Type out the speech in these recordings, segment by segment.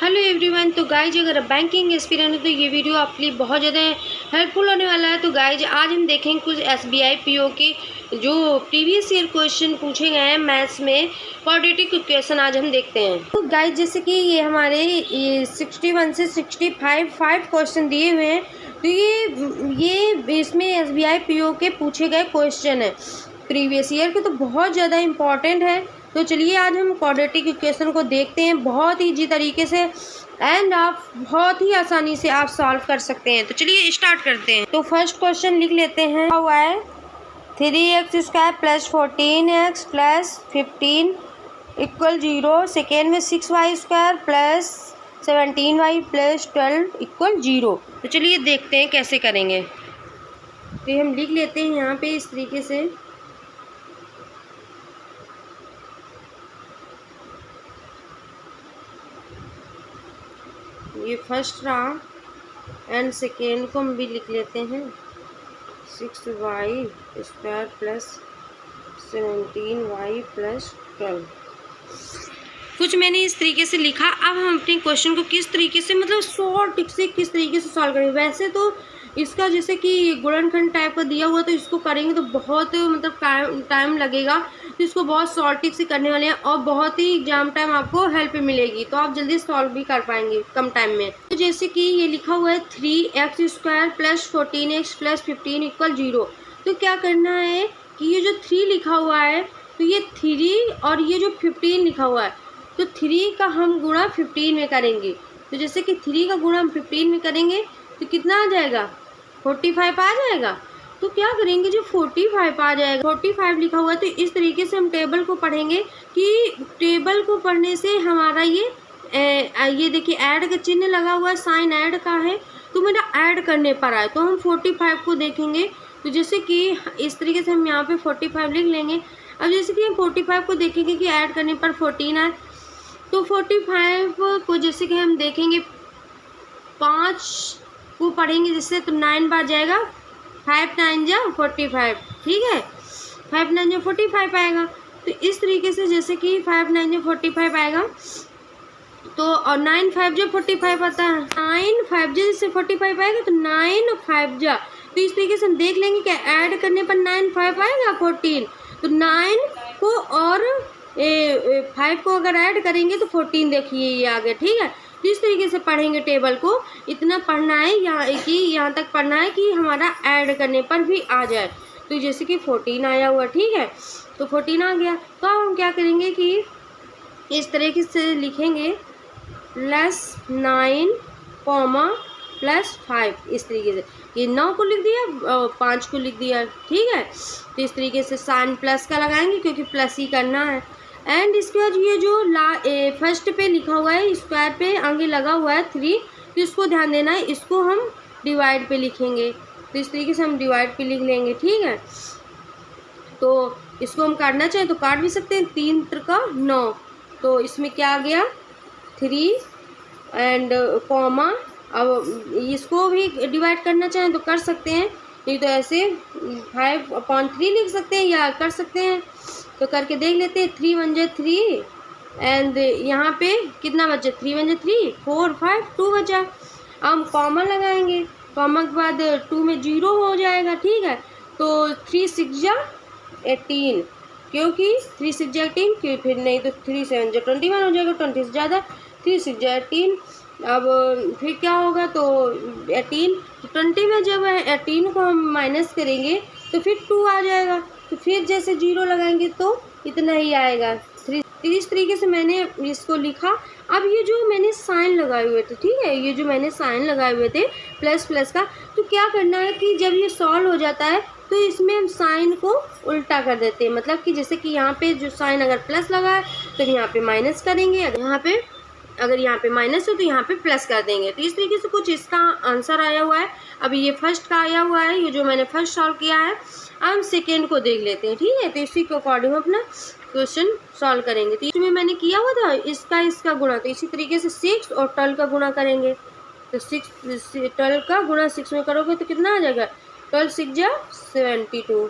Hello everyone. तो guys अगर banking experience है तो ये वीडियो आपके लिए बहुत ज़्यादा हेल्पफुल होने वाला है। तो गाइज आज हम देखेंगे कुछ SBI PO के जो प्रीवियस ईयर क्वेश्चन पूछे गए हैं मैथ्स में, क्वाड्रेटिक इक्वेशन आज हम देखते हैं। तो गाइज जैसे कि ये हमारे 61 से 65 क्वेश्चन दिए हुए हैं। तो ये इसमें SBI PO के पूछे गए क्वेश्चन है प्रीवियस ईयर के, तो बहुत ज़्यादा इम्पॉर्टेंट है। तो चलिए आज हम क्वाड्रेटिक इक्वेशन को देखते हैं बहुत ईजी तरीके से एंड आप बहुत ही आसानी से आप सॉल्व कर सकते हैं। तो चलिए स्टार्ट करते हैं। तो फर्स्ट क्वेश्चन लिख लेते हैं। हुआ है 3x² + 14x + 15 = 0। सेकेंड में 6y² + 17y + 12 = 0। तो चलिए देखते हैं कैसे करेंगे। तो हम लिख लेते हैं यहाँ पे इस तरीके से। ये फर्स्ट रहा एंड सेकेंड को हम भी लिख लेते हैं 6y² + 17y + 12। कुछ मैंने इस तरीके से लिखा। अब हम अपने क्वेश्चन को किस तरीके से मतलब शॉर्ट से किस तरीके से सॉल्व करेंगे। वैसे तो इसका जैसे कि गुणनखंड टाइप का दिया हुआ तो इसको करेंगे तो बहुत मतलब टाइम लगेगा। तो इसको बहुत शॉर्ट से करने वाले हैं और बहुत ही एग्जाम टाइम आपको हेल्प मिलेगी, तो आप जल्दी सॉल्व भी कर पाएंगे कम टाइम में। तो जैसे कि ये लिखा हुआ है 3x² + 14x + 15 = 0। तो क्या करना है कि ये जो 3 लिखा हुआ है तो ये 3 और ये जो 15 लिखा हुआ है तो 3 का हम गुणा 15 में करेंगे। तो जैसे कि 3 का गुणा हम 15 में करेंगे तो कितना आ जाएगा, 45 आ जाएगा। तो क्या करेंगे, जो 45 आ जाएगा, 45 लिखा हुआ है तो इस तरीके से हम टेबल को पढ़ेंगे कि टेबल को पढ़ने से हमारा ये देखिए ऐड का चिन्ह लगा हुआ है, साइन ऐड का है तो मेरा ऐड करने पर आए तो हम 45 को देखेंगे। तो जैसे कि इस तरीके से हम यहाँ पे 45 लिख लेंगे। अब जैसे कि हम 45 को देखेंगे कि ऐड करने पर 14 आए तो 45 को जैसे कि हम देखेंगे 5 को पढ़ेंगे जिससे तो 9 बार जाएगा, 5 9 जा 45, ठीक है, 5 9 जा 45 आएगा। तो इस तरीके से जैसे कि 5 9 जा 45 आएगा तो और 9 5 जा 45 आता है, 9 5 जा जैसे 45 आएगा तो 9 5 जा। तो इस तरीके से हम देख लेंगे कि ऐड करने पर 9 5 आएगा 14। तो 9 को और 5 को अगर ऐड करेंगे तो 14 देखिए ये आ गया, ठीक है। तो इस तरीके से पढ़ेंगे टेबल को। इतना पढ़ना है यहाँ तक पढ़ना है कि हमारा ऐड करने पर भी आ जाए। तो जैसे कि 14 आया हुआ, ठीक है, तो 14 आ गया। तो अब हम क्या करेंगे कि इस तरीके से लिखेंगे +9, +5 इस तरीके से। ये 9 को लिख दिया, 5 को लिख दिया, ठीक है। तो इस तरीके से साइन प्लस का लगाएंगे क्योंकि प्लस ही करना है। एंड इसके बाद ये जो फर्स्ट पे लिखा हुआ है स्क्वायर पे आगे लगा हुआ है 3, तो इसको ध्यान देना है, इसको हम डिवाइड पे लिखेंगे। तो इस तरीके से हम डिवाइड पे लिख लेंगे, ठीक है। तो इसको हम काटना चाहें तो काट भी सकते हैं, 3 × 9। तो इसमें क्या आ गया 3 एंड कॉमा। अब इसको भी डिवाइड करना चाहें तो कर सकते हैं, नहीं तो ऐसे 5/3 लिख सकते हैं या कर सकते हैं। तो करके देख लेते हैं। 3 1 जा 3 एंड यहाँ पे कितना बचा, 3 1 जा 3 4 5 2 बचा। अब हम कॉमा लगाएंगे, कॉमा के बाद 2 में 0 हो जाएगा, ठीक है। तो 3 6 जा 18, क्योंकि 3 6 जा 18 क्यों, फिर नहीं तो 3 7 जा 21 हो जाएगा, 20 से ज़्यादा, 3 6 जा 18। अब फिर क्या होगा तो 18, तो 20 में जब 18 को हम माइनस करेंगे तो फिर 2 आ जाएगा। तो फिर जैसे 0 लगाएंगे तो इतना ही आएगा 3। इस तरीके से मैंने इसको लिखा। अब ये जो मैंने साइन लगाए हुए थे, ठीक है, ये जो मैंने साइन लगाए हुए थे प्लस का, तो क्या करना है कि जब ये सॉल्व हो जाता है तो इसमें हम साइन को उल्टा कर देते हैं। मतलब कि जैसे कि यहाँ पे जो साइन अगर प्लस लगा है तो यहाँ पे माइनस करेंगे, अगर यहाँ पे माइनस हो तो यहाँ पे प्लस कर देंगे। तो इस तरीके से कुछ इसका आंसर आया हुआ है। अभी ये फर्स्ट का आया हुआ है, ये जो मैंने फर्स्ट सॉल्व किया है। अब हम सेकेंड को देख लेते हैं, ठीक है। तो इसी के अकॉर्डिंग अपना क्वेश्चन सॉल्व करेंगे। तो इसमें मैंने किया हुआ था इसका गुणा, तो इसी तरीके से 6 और 12 का गुणा करेंगे। तो 12 का गुणा 6 में करोगे तो कितना आ जाएगा, 12 6 जा 72।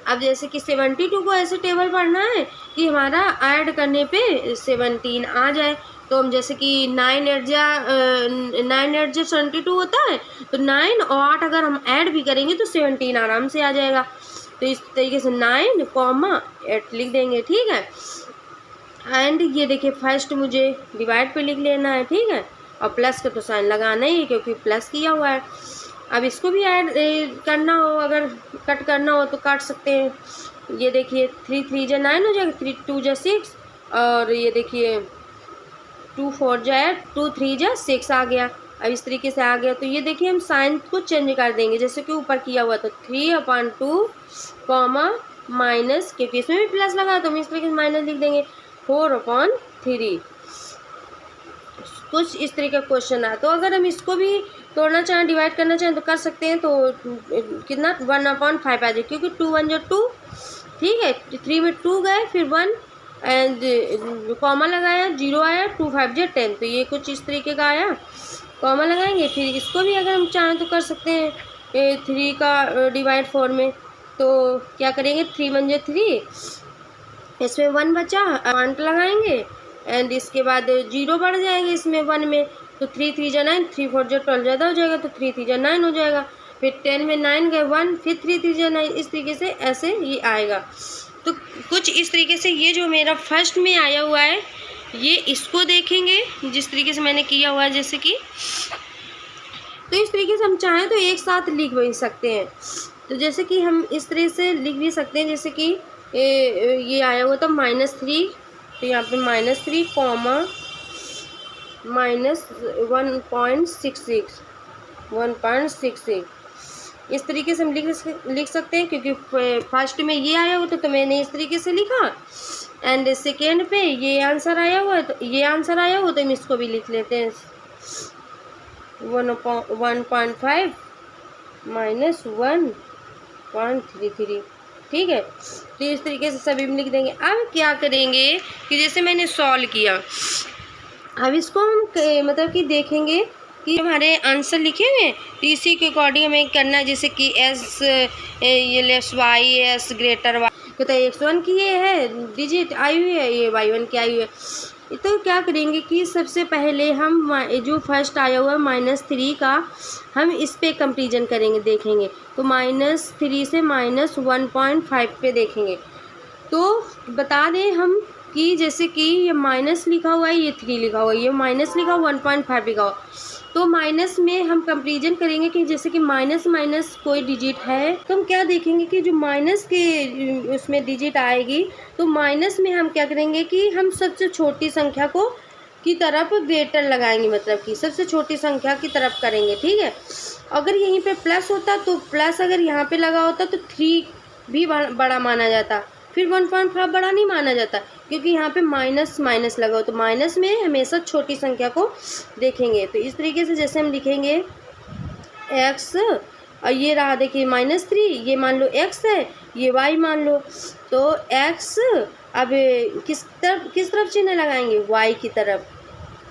अब जैसे कि 72 को ऐसे टेबल पढ़ना है कि हमारा ऐड करने पे 17 आ जाए। तो हम जैसे कि 9 8 जा 72 होता है, तो 9 और 8 अगर हम ऐड भी करेंगे तो 17 आराम से आ जाएगा। तो इस तरीके से 9, 8 लिख देंगे, ठीक है। एंड ये देखिए फर्स्ट मुझे डिवाइड पे लिख लेना है, ठीक है, और प्लस का तो साइन लगाना ही है क्योंकि प्लस किया हुआ है। अब इसको भी ऐड करना हो, अगर कट करना हो तो काट सकते हैं। ये देखिए 3 3 जा 9 हो जाएगा, 3 2 जा 6, और ये देखिए 2 4 जा 8, 2 3 जा 6 आ गया। अब इस तरीके से आ गया। तो ये देखिए हम साइन को चेंज कर देंगे जैसे कि ऊपर किया हुआ, तो 3/2 कॉमा माइनस, क्योंकि इसमें भी प्लस लगा तो हम इस तरीके से माइनस लिख देंगे, 4/3। कुछ इस तरीके का क्वेश्चन है। तो अगर हम इसको भी तोड़ना चाहें, डिवाइड करना चाहें तो कर सकते हैं। तो कितना 1/5 आ जाए, क्योंकि 2 1 जा 2, ठीक है, 3 में 2 गए, फिर 1 एंड कॉमा लगाया, 0 आया, 2 5 जा 10। तो ये कुछ इस तरीके का आया, कॉमा लगाएंगे। फिर इसको भी अगर हम चाहें तो कर सकते हैं 3 का डिवाइड 4 में। तो क्या करेंगे, 3 1 जा 3, इसमें 1 बचा, 1 लगाएंगे एंड इसके बाद 0 बढ़ जाएंगे इसमें 1 में, तो 3 3 जा 9, 3 4 जा 12 ज़्यादा हो जाएगा, तो 3 3 जा 9 हो जाएगा। फिर 10 में 9 गए 1, फिर 3 3 जा 9, इस तरीके से ऐसे ये आएगा। तो कुछ इस तरीके से ये जो मेरा फर्स्ट में आया हुआ है, ये इसको देखेंगे जिस तरीके से मैंने किया हुआ है, जैसे कि तो इस तरीके से हम चाहें तो एक साथ लिख भी सकते हैं। तो जैसे कि हम इस तरह से लिख भी सकते हैं, जैसे कि ये आया हुआ था -3, तो यहाँ पे -3 कॉमा -1.66 इस तरीके से हम लिख सकते हैं, क्योंकि फर्स्ट में ये आया हुआ था तो मैंने इस तरीके से लिखा, एंड सेकेंड पे ये आंसर आया हुआ है, तो ये आंसर आया हुआ तो हम इसको भी लिख लेते हैं 1.5 -1.33, ठीक है। तो इस तरीके से सभी में लिख देंगे। अब क्या करेंगे कि जैसे मैंने सॉल्व किया, अब इसको हम मतलब कि देखेंगे कि हमारे आंसर लिखे हुए हैं, तो इसी के अकॉर्डिंग हमें करना है, जैसे कि एस ये less y, x greater y, तो x1 की ये है डिजिट आई हुई है, ये y1 की आई हुई है। तो क्या करेंगे कि सबसे पहले हम जो फर्स्ट आया हुआ है -3 का, हम इस पे कंपेरिजन करेंगे, देखेंगे। तो -3 से -1.5 पे देखेंगे। तो बता दें हम कि जैसे कि ये माइनस लिखा हुआ है, ये 3 लिखा हुआ है, ये माइनस लिखा हुआ 1.5 लिखा हुआ, तो माइनस में हम कंपेरिजन करेंगे कि जैसे कि माइनस माइनस कोई डिजिट है, तो हम क्या देखेंगे कि जो माइनस के उसमें डिजिट आएगी, तो माइनस में हम क्या करेंगे कि हम सबसे छोटी संख्या को की तरफ ग्रेटर लगाएंगे, मतलब कि सबसे छोटी संख्या की तरफ करेंगे, ठीक है। अगर यहीं पे प्लस होता तो प्लस अगर यहाँ पे लगा होता तो 3 भी बड़ा माना जाता, फिर 1.5 बड़ा नहीं माना जाता, क्योंकि यहाँ पे माइनस माइनस लगा हो, तो माइनस में हमेशा छोटी संख्या को देखेंगे। तो इस तरीके से जैसे हम लिखेंगे x, और ये रहा देखिए -3, ये मान लो x है, ये y मान लो, तो x अब किस तरफ चिन्ह लगाएंगे, y की तरफ।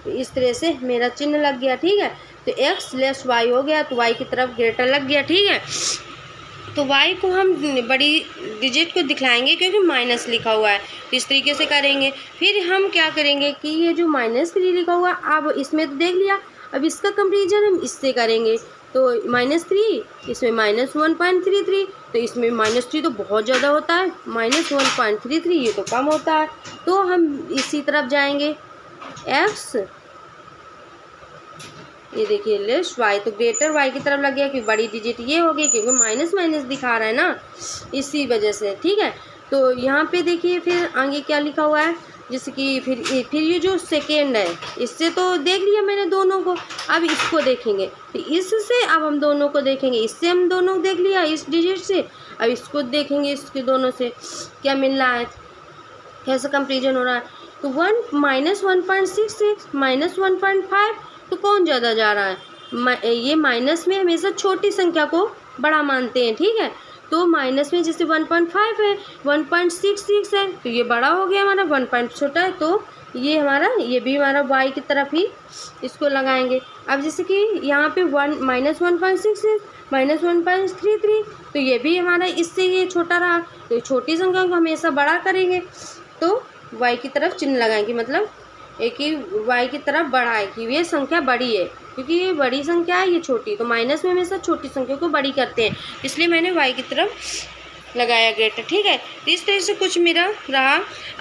तो इस तरह से मेरा चिन्ह लग गया, ठीक है। तो x लेस y हो गया, तो y की तरफ ग्रेटर लग गया, ठीक है। तो y को हम बड़ी डिजिट को दिखलाएंगे क्योंकि माइनस लिखा हुआ है, तो इस तरीके से करेंगे। फिर हम क्या करेंगे कि ये जो -3 लिखा हुआ, अब इसमें तो देख लिया, अब इसका कंपेरिजन हम इससे करेंगे। तो -3 इसमें -1.33, तो इसमें -3 तो बहुत ज़्यादा होता है, -1.33 ये तो कम होता है। तो हम इसी तरफ जाएंगे, x ये देखिए लेस y, तो ग्रेटर y की तरफ लग गया, कि बड़ी डिजिट ये हो गई, क्योंकि माइनस माइनस दिखा रहा है ना, इसी वजह से, ठीक है। तो यहाँ पे देखिए फिर आगे क्या लिखा हुआ है, जैसे कि फिर ये जो सेकेंड है, इससे तो देख लिया मैंने दोनों को, अब इसको देखेंगे। तो इससे अब हम दोनों को देखेंगे, इससे हम दोनों देख लिया इस डिजिट से, अब इसको देखेंगे इसके दोनों से क्या मिल रहा है, कैसा कंपेरिजन हो रहा है। तो 1 -1.66 -1.5, तो कौन ज़्यादा जा रहा है, ये माइनस में हमेशा छोटी संख्या को बड़ा मानते हैं, ठीक है। तो माइनस में जैसे 1.5 है, 1.66 है, तो ये बड़ा हो गया हमारा, 1 छोटा है, तो ये हमारा, ये भी हमारा y की तरफ ही इसको लगाएंगे। अब जैसे कि यहाँ पे -1.66 -1.33, तो ये भी हमारा इससे ये छोटा रहा, तो छोटी संख्या को हमेशा बड़ा करेंगे, तो y की तरफ चिन्ह लगाएंगे, मतलब कि y की तरफ बड़ा है, कि ये संख्या बड़ी है, क्योंकि ये बड़ी संख्या है, ये छोटी, तो माइनस में हमेशा छोटी संख्या को बड़ी करते हैं, इसलिए मैंने y की तरफ लगाया ग्रेटर। ठीक है, तो इस तरह से कुछ मेरा रहा।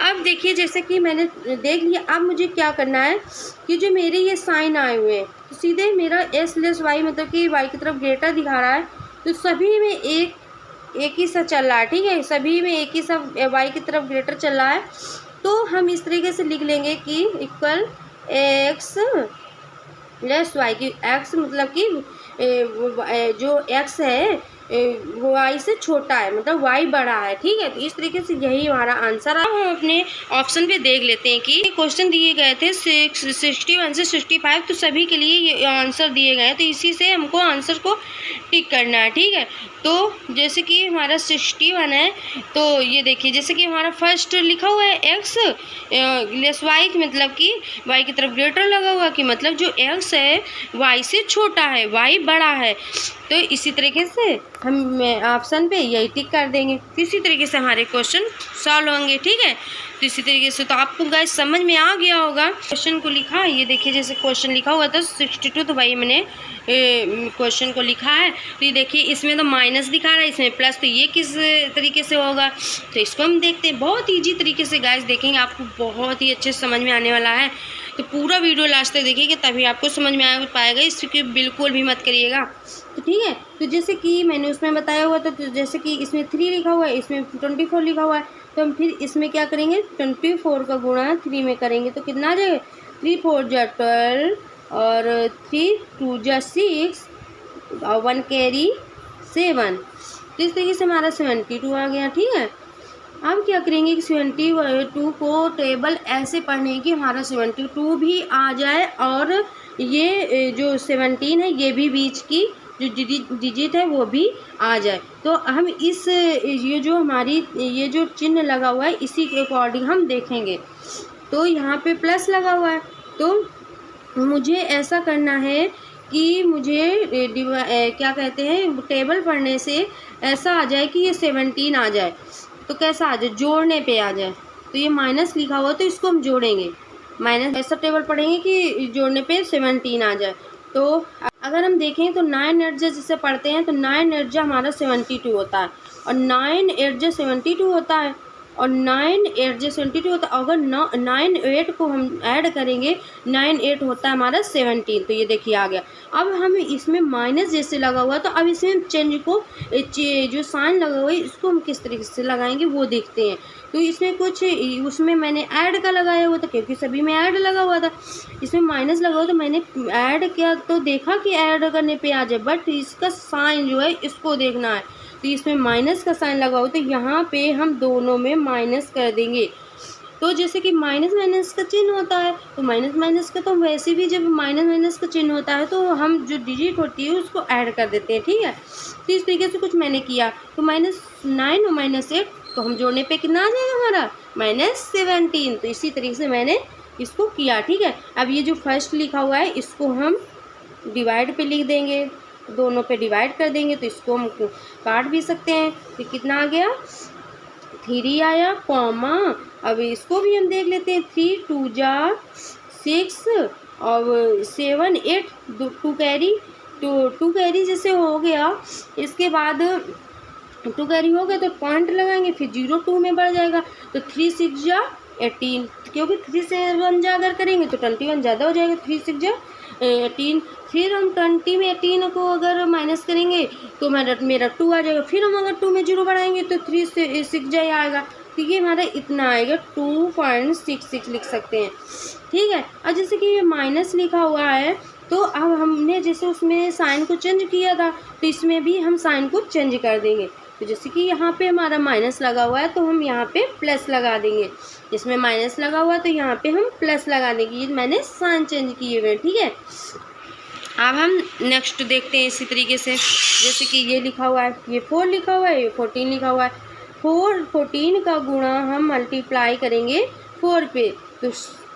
अब देखिए जैसे कि मैंने देख लिया, अब मुझे क्या करना है कि जो मेरे ये साइन आए हुए हैं, तो सीधे मेरा s लेस y मतलब कि y की तरफ ग्रेटर दिखा रहा है, तो सभी में एक ही सा चल रहा है। ठीक है, सभी में एक ही सा y की तरफ ग्रेटर चल रहा है, तो हम इस तरीके से लिख लेंगे कि इक्वल x लेस वाई, की x मतलब कि जो x है y से छोटा है, मतलब y बड़ा है। ठीक है, तो इस तरीके से यही हमारा आंसर है। हम अपने ऑप्शन पे देख लेते हैं कि क्वेश्चन दिए गए थे 61 से 65, तो सभी के लिए ये आंसर दिए गए हैं, तो इसी से हमको आंसर को टिक करना है। ठीक है, तो जैसे कि हमारा 61 है, तो ये देखिए जैसे कि हमारा फर्स्ट लिखा हुआ है x लेस y, मतलब कि y की तरफ ग्रेटर लगा हुआ, कि मतलब जो x है y से छोटा है, y बड़ा है, तो इसी तरीके से हम ऑप्शन पे यही टिक कर देंगे। इसी तरीके से हमारे क्वेश्चन सॉल्व होंगे। ठीक है, तो इसी तरीके से तो आपको गाइस समझ में आ गया होगा। क्वेश्चन को लिखा, ये देखिए जैसे क्वेश्चन लिखा हुआ था 62, तो भाई मैंने क्वेश्चन को लिखा है, तो ये देखिए इसमें तो माइनस दिखा रहा है, इसमें प्लस, तो ये किस तरीके से होगा, तो इसको हम देखते हैं। बहुत ईजी तरीके से गाइस देखेंगे, आपको बहुत ही अच्छे समझ में आने वाला है, तो पूरा वीडियो लास्ट तक देखिएगा, तभी आपको समझ में आ पाएगा, इसकी बिल्कुल भी मत करिएगा। तो ठीक है, तो जैसे कि मैंने उसमें बताया हुआ था, तो जैसे कि इसमें 3 लिखा हुआ है, इसमें 24 लिखा हुआ है, तो हम फिर इसमें क्या करेंगे, 24 का गुणा 3 में करेंगे, तो कितना आ जाएगा, 3 4 जा 12 और 3 2 जा 6 और 1 कैरी 7, तो इस तरीके से हमारा 72 आ गया। ठीक है, अब क्या करेंगे कि 72 को टेबल ऐसे पढ़ने की हमारा 72 भी आ जाए, और ये जो 17 है ये भी बीच की जो डिजिट है वो भी आ जाए, तो हम इस ये जो हमारी ये जो चिन्ह लगा हुआ है इसी के अकॉर्डिंग हम देखेंगे। तो यहाँ पे प्लस लगा हुआ है, तो मुझे ऐसा करना है कि मुझे क्या कहते हैं, टेबल पढ़ने से ऐसा आ जाए कि ये 17 आ जाए, तो कैसा आ जाए, जोड़ने पे आ जाए, तो ये माइनस लिखा हुआ तो इसको हम जोड़ेंगे, माइनस ऐसा टेबल पढ़ेंगे कि जोड़ने पे 17 आ जाए। तो अगर हम देखें तो 9 8 जिसे पढ़ते हैं तो 9 8 हमारा 72 होता है, और 9 8 72 होता है, और 9 8 72 होता है। अगर 9 8 को हम ऐड करेंगे, 9 8 होता है हमारा 17, तो ये देखिए आ गया। अब हम इसमें माइनस जैसे लगा हुआ, तो अब इसमें चेंज को जो साइन लगा हुआ है इसको हम किस तरीके से लगाएंगे वो देखते हैं। तो इसमें कुछ उसमें मैंने ऐड का लगाया हुआ था, क्योंकि सभी में ऐड लगा हुआ था, इसमें माइनस लगा हुआ, तो मैंने ऐड किया तो देखा कि ऐड करने पे आ जाए, बट इसका साइन जो है इसको देखना है, तो इसमें माइनस का साइन लगा हुआ, तो यहाँ पे हम दोनों में माइनस कर देंगे। तो जैसे कि माइनस माइनस का चिन्ह होता है, तो माइनस माइनस का तो वैसे भी जब माइनस माइनस का चिन्ह होता है तो हम जो डिजिट होती है उसको ऐड कर देते हैं। ठीक है, तो इस तरीके से कुछ मैंने किया, तो -9 और -8 तो हम जोड़ने पे कितना आ जाएगा हमारा -17, तो इसी तरीके से मैंने इसको किया। ठीक है, अब ये जो फर्स्ट लिखा हुआ है इसको हम डिवाइड पे लिख देंगे, दोनों पे डिवाइड कर देंगे, तो इसको हम काट भी सकते हैं, तो कितना आ गया 3 आया, कॉमा अब इसको भी हम देख लेते हैं, 3 2 जा 6 और 7 8 2 कैरी, तो 2 कैरी जैसे हो गया, इसके बाद 2 कैरी हो गया तो पॉइंट लगाएंगे, फिर 0 2 में बढ़ जाएगा, तो 3 6 जा 18, क्योंकि 3 से 1 जा अगर करेंगे तो 21 ज़्यादा हो जाएगा, 3 6 जा 18, फिर हम 20 में 18 को अगर माइनस करेंगे तो मेरा 2 आ जाएगा, फिर हम अगर 2 में 0 बढ़ाएंगे तो 3 से 6 जा आएगा, तो ये हमारा इतना आएगा 2.66 लिख सकते हैं। ठीक है, और जैसे कि ये माइनस लिखा हुआ है, तो अब हमने जैसे उसमें साइन को चेंज किया था, तो इसमें भी हम साइन को चेंज कर देंगे, तो जैसे कि यहाँ पे हमारा माइनस लगा हुआ है तो हम यहाँ पे प्लस लगा देंगे, इसमें माइनस लगा हुआ है तो यहाँ पे हम प्लस लगा देंगे, ये मैंने साइन चेंज किए हुए। ठीक है, अब हम नेक्स्ट देखते हैं इसी तरीके से, जैसे कि ये लिखा हुआ है, ये 4 लिखा हुआ है, ये 14 लिखा हुआ है, 14 का गुणा हम मल्टीप्लाई करेंगे 4 पे, तो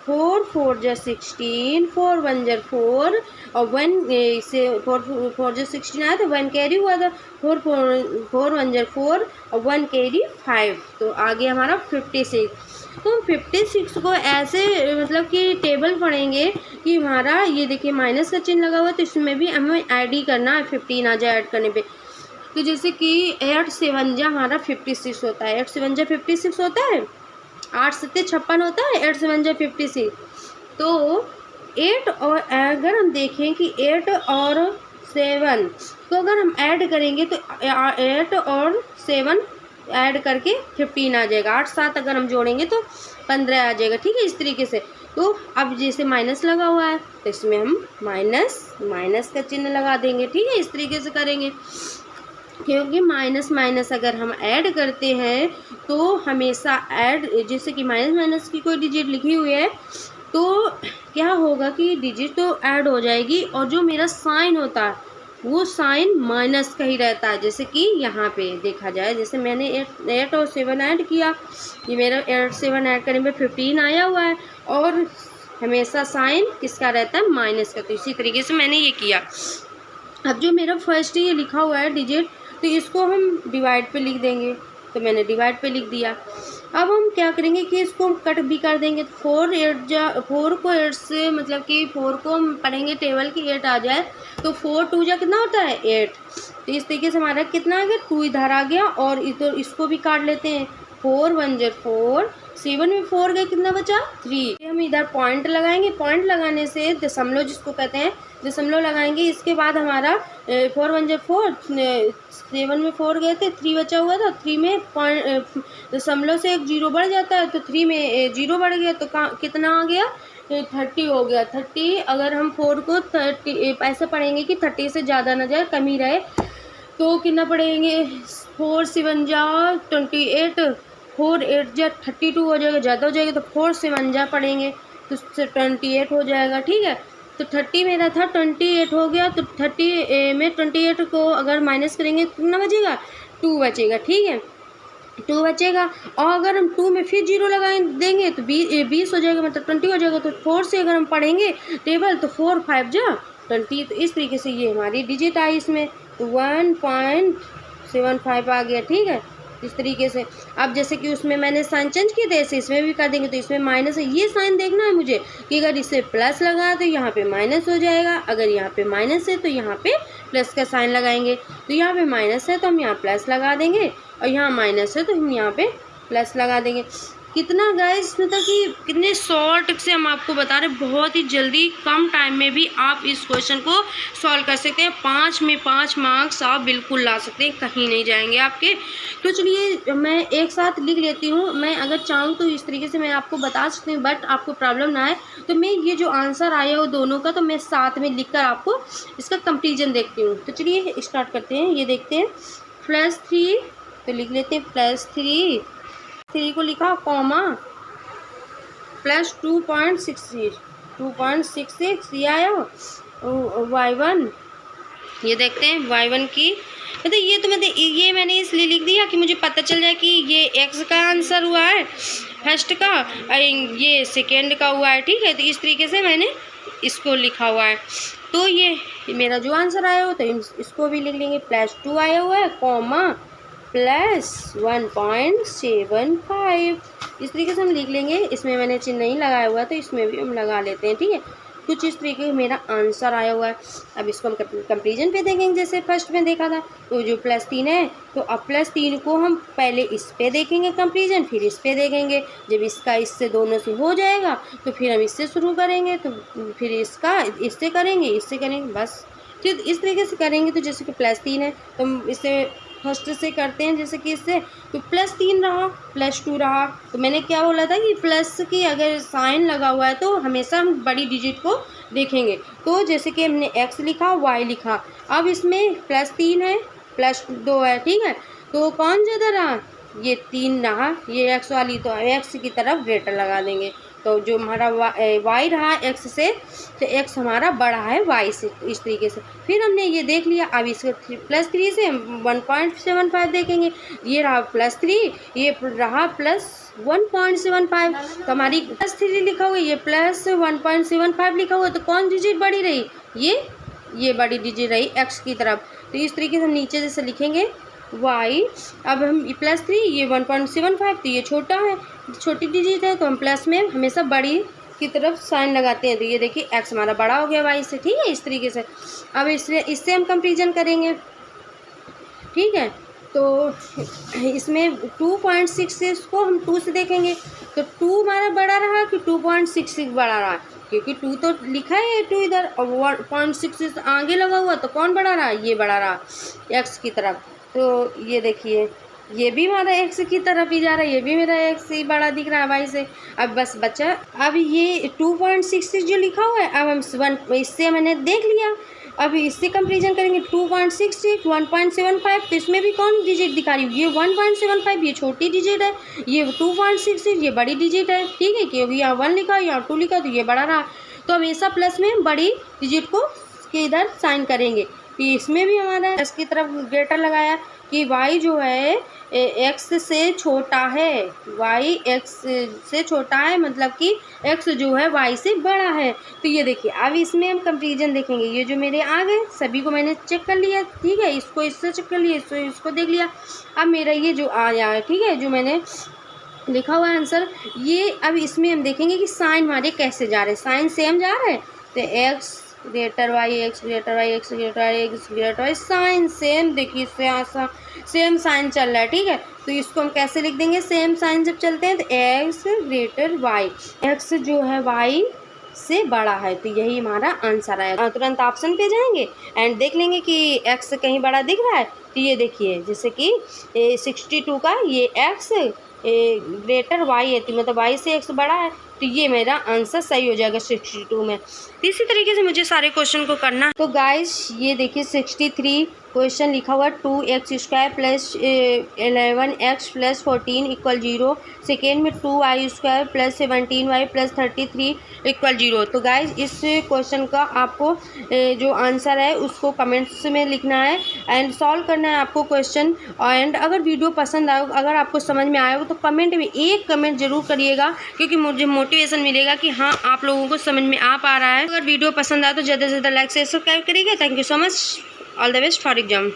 4 4 जा 16, 4 1 जा 4 और 1 से 4 जा 16 आया तो 1 कैरी हुआ था, 4 1 जा 4 और 1 कैरी 5, तो आ गया हमारा 56। तो हम 56 को ऐसे मतलब कि टेबल पढ़ेंगे कि हमारा ये देखिए माइनस का चिन्ह लगा हुआ है, तो इसमें भी हमें ऐड ही करना है, 15 आ जाए ऐड करने पे। तो जैसे कि 8 7 जा हमारा 56 होता है, 8 7 जा 56 होता है, 8 7 56 होता है, 8 7 जा 56। तो 8 और अगर हम देखें कि 8 और 7 तो अगर हम ऐड करेंगे तो 8 और 7 ऐड करके 15 आ जाएगा, 8 7 अगर हम जोड़ेंगे तो 15 आ जाएगा, ठीक है, इस तरीके से। तो अब जैसे माइनस लगा हुआ है तो इसमें हम माइनस का चिन्ह लगा देंगे, ठीक है, इस तरीके से करेंगे, क्योंकि माइनस माइनस अगर हम ऐड करते हैं तो हमेशा ऐड, जैसे कि माइनस माइनस की कोई डिजिट लिखी हुई है तो क्या होगा कि डिजिट तो ऐड हो जाएगी और जो मेरा साइन होता है वो साइन माइनस का ही रहता है। जैसे कि यहाँ पे देखा जाए, जैसे मैंने 8 और 7 ऐड किया, ये मेरा 8 7 ऐड करने में 15 आया हुआ है और हमेशा साइन किसका रहता है, माइनस का। तो इसी तरीके से मैंने ये किया। अब जो मेरा फर्स्ट ये लिखा हुआ है डिजिट, तो इसको हम डिवाइड पे लिख देंगे, तो मैंने डिवाइड पे लिख दिया। अब हम क्या करेंगे कि इसको हम कट भी कर देंगे, 4 को 8 से मतलब कि 4 को हम पढ़ेंगे टेबल की 8 आ जाए तो 4 2 जा कितना होता है 8। तो इस तरीके से हमारा कितना आ गया, 2 इधर आ गया और इधर इसको भी काट लेते हैं, 4 1 जा 4, 7 में 4 गए, कितना बचा 3। हम इधर पॉइंट लगाएंगे, पॉइंट लगाने से दशमलव जिसको कहते हैं दशमलव लगाएंगे। इसके बाद हमारा 4 1 जा 4, 7 में 4 गए थे, 3 बचा हुआ था, 3 में पॉइंट दशमलव से एक 0 बढ़ जाता है, तो 3 में 0 बढ़ गया तो कितना आ गया 30 हो गया। 30 अगर हम 4 को 30 ऐसे पढ़ेंगे कि 30 से ज़्यादा ना जाए, कम ही रहे, तो कितना पढ़ेंगे 4 7 जा 28, 4 8 जा 32 हो जाएगा, ज़्यादा हो जाएगा तो 4 7 जा पढ़ेंगे तो 28 हो जाएगा, ठीक है। तो 30 मेरा था 28 हो गया, तो 30 में 28 को अगर माइनस करेंगे तो कितना बचेगा 2 बचेगा, ठीक है, 2 बचेगा। और अगर हम 2 में फिर 0 लगा देंगे तो 20 हो जाएगा, मतलब 20 हो जाएगा। तो 4 से अगर हम पढ़ेंगे टेबल तो 4 5 जा 20। तो इस तरीके से ये हमारी डिजिट आई इसमें, तो 1.75 आ गया, ठीक है, इस तरीके से। अब जैसे कि उसमें मैंने साइन चेंज किए थे, ऐसे इसमें भी कर देंगे। तो इसमें माइनस है, ये साइन देखना है मुझे कि अगर इसे प्लस लगा तो यहाँ पे माइनस हो जाएगा, अगर यहाँ पे माइनस है तो यहाँ पे प्लस का साइन लगाएंगे। तो यहाँ पे माइनस है तो हम यहाँ प्लस लगा देंगे और यहाँ माइनस है तो हम यहाँ पे प्लस लगा देंगे। कितना गाइस, मतलब कि कितने शॉर्ट से हम आपको बता रहे, बहुत ही जल्दी कम टाइम में भी आप इस क्वेश्चन को सॉल्व कर सकते हैं। 5 में 5 मार्क्स आप बिल्कुल ला सकते हैं, कहीं नहीं जाएंगे आपके। तो चलिए मैं एक साथ लिख लेती हूँ, मैं अगर चाहूँ तो इस तरीके से मैं आपको बता सकती हूँ, बट आपको प्रॉब्लम ना आए तो मैं ये जो आंसर आया हो दोनों का, तो मैं साथ में लिख कर आपको इसका कंपेरिजन देखती हूँ। तो चलिए स्टार्ट करते हैं। ये देखते हैं +3, तो लिख लेते हैं +3 को लिखा कॉमा +2.66 ये आया। y1 ये देखते हैं y1 की, मतलब ये तो ये मैंने इसलिए लिख दिया कि मुझे पता चल जाए कि ये x का आंसर हुआ है फर्स्ट का और ये सेकेंड का हुआ है, ठीक है। तो इस तरीके से मैंने इसको लिखा हुआ है। तो ये मेरा जो आंसर आया हो तो इसको भी लिख लेंगे, +2 आया हुआ है कॉमा +1.75 इस तरीके से हम लिख लेंगे। इसमें मैंने चिन्ह नहीं लगाया हुआ तो इसमें भी हम लगा लेते हैं, ठीक है। कुछ इस तरीके का मेरा आंसर आया हुआ है। अब इसको हम कंपेरिजन पे देखेंगे, जैसे फर्स्ट में देखा था। तो जो +3 है तो अब +3 को हम पहले इस पे देखेंगे कंपेरिजन, फिर इस पे देखेंगे। जब इसका इससे दोनों से हो जाएगा तो फिर हम इससे शुरू करेंगे, तो फिर इसका इससे करेंगे, बस फिर इस तरीके से करेंगे। तो जैसे कि +3 है तो हम इससे फर्स्ट से करते हैं, जैसे कि इससे तो +3 रहा, +2 रहा। तो मैंने क्या बोला था कि प्लस की अगर साइन लगा हुआ है तो हमेशा हम बड़ी डिजिट को देखेंगे। तो जैसे कि हमने x लिखा, y लिखा, अब इसमें +3 है, +2 है, ठीक है। तो कौन ज़्यादा रहा, ये 3 रहा, ये x वाली, तो x की तरफ ग्रेटर लगा देंगे। तो जो हमारा y रहा x से, तो x हमारा बड़ा है y से, इस तरीके से। फिर हमने ये देख लिया। अब इसके +3 से 1.75 देखेंगे। ये रहा +3, ये रहा +1.75। तो हमारी +3 लिखा हुआ, ये +1.75 लिखा हुआ, तो कौन डिजिट बड़ी रही, ये बड़ी डिजिट रही x की तरफ। तो इस तरीके से हम नीचे जैसे लिखेंगे y, अब हम +3, ये 1.75, तो ये छोटा है, छोटी डिजिट है तो हम प्लस में हमेशा बड़ी की तरफ साइन लगाते हैं। तो ये देखिए x हमारा बड़ा हो गया y से, ठीक है, इस तरीके से। अब इससे हम कंपेरिजन करेंगे, ठीक है। तो इसमें 2.66 को हम 2 से देखेंगे तो 2 हमारा बड़ा रहा कि 2.66 बड़ा रहा, क्योंकि 2 तो लिखा है 2 इधर, और 0.66 आगे लगा हुआ तो कौन बड़ा रहा, ये बड़ा रहा x की तरफ। तो ये देखिए ये भी हमारा x की तरफ ही जा रहा है, ये भी मेरा x ही बड़ा दिख रहा है y से। अब बस बचा, अब ये 2.66 जो लिखा हुआ है, अब हम इससे मैंने देख लिया, अब इससे कंपेरिजन करेंगे 2.66 1.75, तो इसमें भी कौन डिजिट दिखा रही है, ये 1.75 ये छोटी डिजिट है, ये 2.66 ये बड़ी डिजिट है, ठीक है, क्योंकि यहाँ 1 लिखा यहाँ 2 लिखा तो ये बड़ा रहा। तो हमेशा प्लस में बड़ी डिजिट को के इधर साइन करेंगे। तो इसमें भी हमारा x की तरफ ग्रेटर लगाया कि y जो है x से छोटा है, y x से छोटा है, मतलब कि x जो है y से बड़ा है। तो ये देखिए अब इसमें हम कंपेरिजन देखेंगे, ये जो मेरे आ गए सभी को मैंने चेक कर लिया, ठीक है, इसको इससे चेक कर लिया, इसको देख लिया। अब मेरा ये जो आया है, ठीक है, जो मैंने लिखा हुआ है आंसर, ये अब इसमें हम देखेंगे कि साइन हमारे कैसे जा रहे हैं, साइन सेम जा रहे हैं। तो x greater y, x greater y, x greater y, x greater y, sign same, देखिए इससे सेम साइन चल रहा है, ठीक है। तो इसको हम कैसे लिख देंगे, सेम साइन जब चलते हैं तो एक्स ग्रेटर वाई, एक्स जो है वाई से बड़ा है, तो यही हमारा आंसर आएगा। तुरंत ऑप्शन पे जाएंगे एंड देख लेंगे कि एक्स कहीं बड़ा दिख रहा है। तो ये देखिए जैसे कि 62 का ये एक्स ग्रेटर वाई है, तो मतलब वाई से एक्स बड़ा है, तो ये मेरा आंसर सही हो जाएगा 62 में। इसी तरीके से मुझे सारे क्वेश्चन को करना है। तो गाइस ये देखिए 63 क्वेश्चन लिखा हुआ 2x² plus 11x plus 14 equal 0। Second में 2y² plus 17y plus 33 equal 0। तो गाइज इस क्वेश्चन का आपको जो आंसर है उसको कमेंट्स में लिखना है एंड सॉल्व करना है आपको क्वेश्चन। एंड अगर वीडियो पसंद आए, अगर आपको समझ में आया हो तो कमेंट में एक कमेंट जरूर करिएगा, क्योंकि मुझे मोटिवेशन मिलेगा कि हाँ आप लोगों को समझ में आ पा रहा है। अगर वीडियो पसंद आए तो ज़्यादा से ज़्यादा लाइक से सब्सक्राइब करिएगा। Thank you so much, all the best for exam.